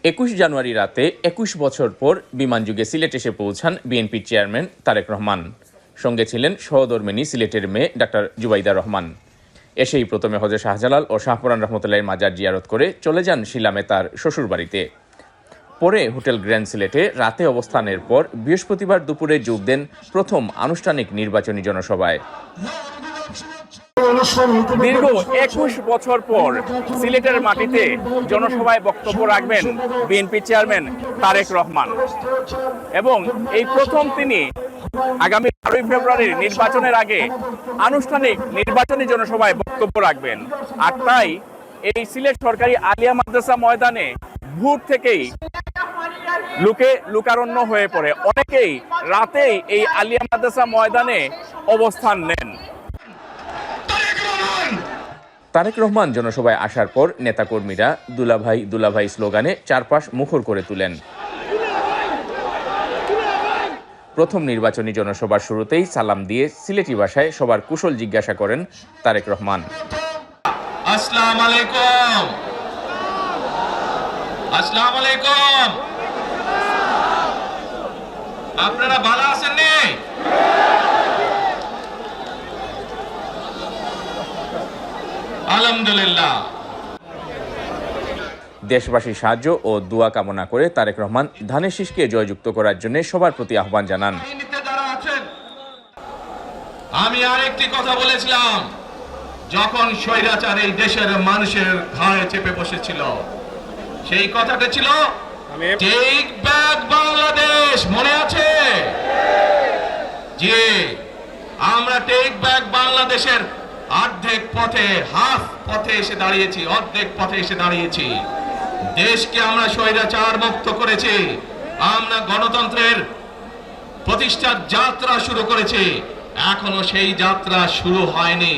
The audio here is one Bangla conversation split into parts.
21 জানুয়ারি রাতে 21 বছর পর বিমানযোগে সিলেট এসে পৌঁছান বিএনপির চেয়ারম্যান তারেক রহমান। সঙ্গে ছিলেন সহধর্মিণী সিলেটের মেয়ে ডাক্তার জুবাইদা রহমান। এসেই প্রথমে হযরত শাহজালাল ও শাহপরান রহমতুল্লাহের মাজার জিয়ারত করে চলে যান শিলামে তার শ্বশুরবাড়িতে। পরে হোটেল গ্র্যান্ড সিলেটে রাতে অবস্থানের পর বৃহস্পতিবার দুপুরে যোগ দেন প্রথম আনুষ্ঠানিক নির্বাচনী জনসভায়। দীর্ঘ 21 বছর পর সিলেটের মাটিতে জনসভায় বক্তব্য রাখবেন বিএনপি চেয়ারম্যান তারেক রহমান এবং এই প্রথম তিনি আগামী 12 ফেব্রুয়ারির নির্বাচনের আগে আনুষ্ঠানিক নির্বাচনী জনসভায় বক্তব্য রাখবেন। আর তাই এই সিলেট সরকারি আলিয়া মাদ্রাসা ময়দানে ভোর থেকেই লোকারণ্য হয়ে পড়ে। অনেকেই রাতেই এই আলিয়া মাদ্রাসা ময়দানে অবস্থান নেন। তারেক রহমান জনসভায় আসার পর নেতাকর্মীরা দুলাভাই দুলাভাই স্লোগানে চারপাশ মুখর করে তুলেন। প্রথম নির্বাচনী জনসভার শুরুতেই সালাম দিয়ে সিলেটি ভাষায় সবার কুশল জিজ্ঞাসা করেন তারেক রহমান। আসসালামু আলাইকুম, আসসালামু আলাইকুম, আপনারা ভালো আছেন নি? আলহামদুলিল্লাহ। দেশবাসীর সাহায্য ও দোয়া কামনা করে তারেক রহমান ধানের শীষকে জয়যুক্ত করার জন্য সবার প্রতি আহ্বান জানান। আমি আরেকটি কথা বলেছিলাম, যখন স্বৈরাচার এই দেশের মানুষের ঘাড়ে চেপে বসেছিল, সেই কথাটা ছিল টেক ব্যাক বাংলাদেশ। মনে আছে? জি, আমরা টেক ব্যাক বাংলাদেশের অর্ধেক পথে, হাফ পথে এসে দাঁড়িয়েছি, অর্ধেক পথে এসে দাঁড়িয়েছি। দেশকে আমরা স্বৈরাচার মুক্ত করেছি, আমরা গণতন্ত্রের প্রতিষ্ঠার যাত্রা শুরু করেছি। এখনো সেই যাত্রা শুরু হয়নি।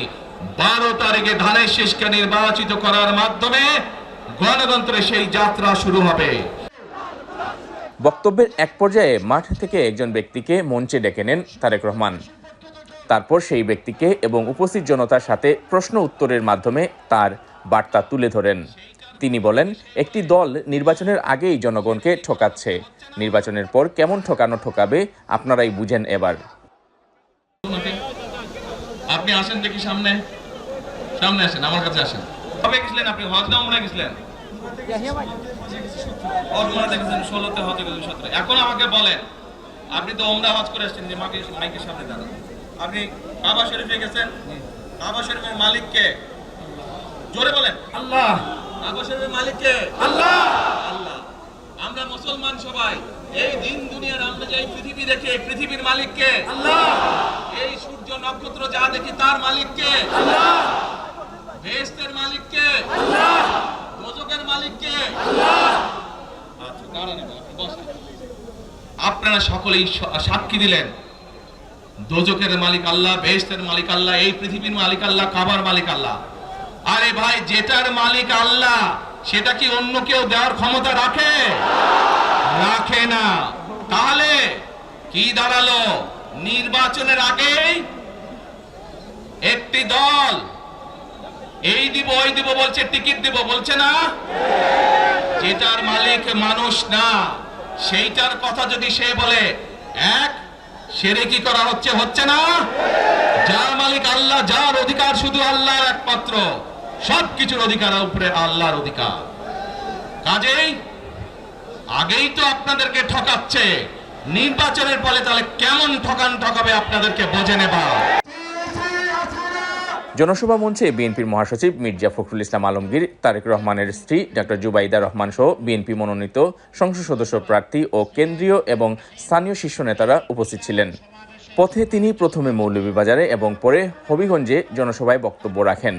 12 তারিখে ধানের শীষকে নির্বাচিত করার মাধ্যমে গণতন্ত্রের সেই যাত্রা শুরু হবে। বক্তব্যের এক পর্যায়ে মাঠ থেকে একজন ব্যক্তিকে মঞ্চে ডেকে নেন তারেক রহমান। তারপর সেই ব্যক্তিকে এবং উপস্থিত জনতার সাথে প্রশ্ন উত্তরের মাধ্যমে তার বার্তা তুলে ধরেন। তিনি বলেন, একটি দল নির্বাচনের আগেই জনগণকে ঠকাচ্ছে, নির্বাচনের পর কেমন ঠকাবে আপনারাই বুঝেন। এবার আপনি আসেন দেখি, সামনে সামনে আসেন, আমার কাছে আসেন। কবে গেছিলেন আপনি? হজ না উমরা গেছিলেন? উমরা দেখেছেন 16তে, হজ 17। এখন আমাকে বলেন, আপনি তো উমরা হজ করে আসছেন, যে মাইকের সামনে দাঁড়ান, আপনি কাবা শরীফে গেছেন, কাবা শরীফের মালিক কে? জোরে বলেন। আল্লাহ। কাবা শরীফের মালিক কে? আল্লাহ। আল্লাহ। আমরা মুসলমান সবাই এই দিন দুনিয়ার, আমরা যে পৃথিবী দেখে, পৃথিবীর মালিক কে? আল্লাহ। এই সূর্য নক্ষত্র যা দেখি তার মালিক কে? আল্লাহ। বেহেশতের মালিক কে? আল্লাহ। দোজখের মালিক কে? আল্লাহ। আচ্ছা, দাঁড়ান, বসেন। আপনারা সকলেই সাক্ষী দিলেন, দোজখের মালিক আল্লাহ, বেহেশতের মালিক আল্লাহ, এই পৃথিবীর মালিক আল্লাহ, কাবার মালিক আল্লাহ। আরে ভাই, যেটার মালিক আল্লাহ সেটা কি অন্য কেউ দেওয়ার ক্ষমতা রাখে? রাখে না। তাহলে কি দাঁড়ালো? নির্বাচনের আগেই একটি দল এই দিব ওই দিব বলছে, টিকিট দিব বলছে না? যেটার মালিক মানুষ না, সেইটার কথা যদি সে বলে, এক শিরকি করা হচ্ছে না? যার মালিক আল্লাহ, যার অধিকার শুধু আল্লাহর একমাত্র, সবকিছুর অধিকার উপরে আল্লাহর অধিকার। কাজেই আগেই তো আপনাদেরকে ঠকাচ্ছে, নির্বাচনের ফলে তাহলে কেমন ঠকাবে আপনাদেরকে বুঝে নেবা। জনসভা মঞ্চে বিএনপির মহাসচিব মির্জা ফখরুল ইসলাম আলমগীর, তারেক রহমানের স্ত্রী ডাক্তার জুবাইদা রহমান সহ বিএনপি মনোনীত সংসদ সদস্য প্রার্থী ও কেন্দ্রীয় এবং স্থানীয় শীর্ষ নেতারা উপস্থিত ছিলেন। পথে তিনি প্রথমে মৌলভীবাজারে এবং পরে হবিগঞ্জে জনসভায় বক্তব্য রাখেন।